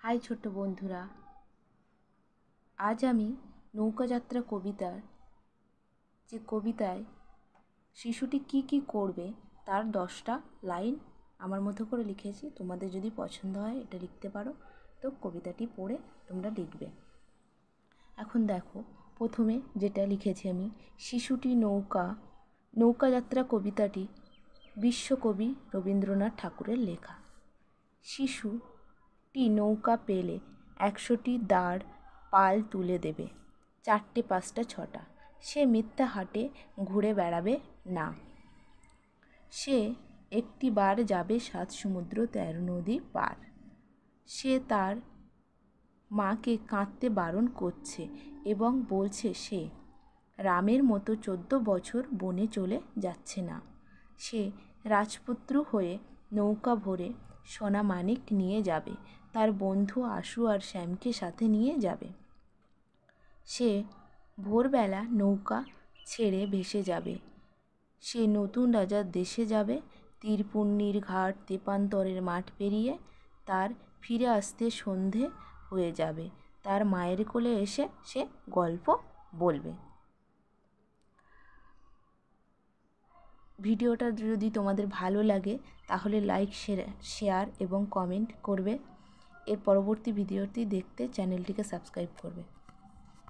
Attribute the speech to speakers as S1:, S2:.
S1: High ছোট্ট বন্ধুরা, আজ আমি নৌকাযাত্রা কবিতার যে কবিতায় শিশুটি কি কি করবে তার 10টা লাইন আমার মতো করে লিখেছি। তোমাদের যদি পছন্দ হয় এটা লিখতে পারো, তো কবিতাটি পড়ে তোমরা লিখবে। এখন দেখো, প্রথমে যেটা লিখেছি আমি, শিশুটি নৌকাযাত্রা কবিতাটি বিশ্বকবি রবীন্দ্রনাথ ঠাকুরের লেখা। শিশুটি নৌকা পেলে 100টি দাঁড় পাল তুলে দেবে, 4টে 5টা 6টা। সে মিথ্যা হাটে ঘুরে বেড়াবে না। সে একটি বার যাবে 7 সমুদ্র 13 নদী পার। সে তার মাকে কাঁদতে বারণ করছে এবং বলছে সে রামের মতো 14 বছর বনে চলে যাচ্ছে না। সে রাজপুত্র হয়ে নৌকা ভরে সোনা মানিক নিয়ে যাবে, তার বন্ধু আশু আর শ্যামকে সাথে নিয়ে যাবে। সে ভোরবেলা নৌকা ছেড়ে ভেসে যাবে, সে নতুন রাজার দেশে যাবে। তীরপুর্ণির ঘাট তেপান্তরের মাঠ পেরিয়ে তার ফিরে আসতে সন্ধে হয়ে যাবে। তার মায়ের কোলে এসে সে গল্প বলবে। ভিডিওটা যদি তোমাদের ভালো লাগে তাহলে লাইক শেয়ার এবং কমেন্ট করবে। এর পরবর্তী ভিডিওটি দেখতে চ্যানেলটিকে সাবস্ক্রাইব করবে।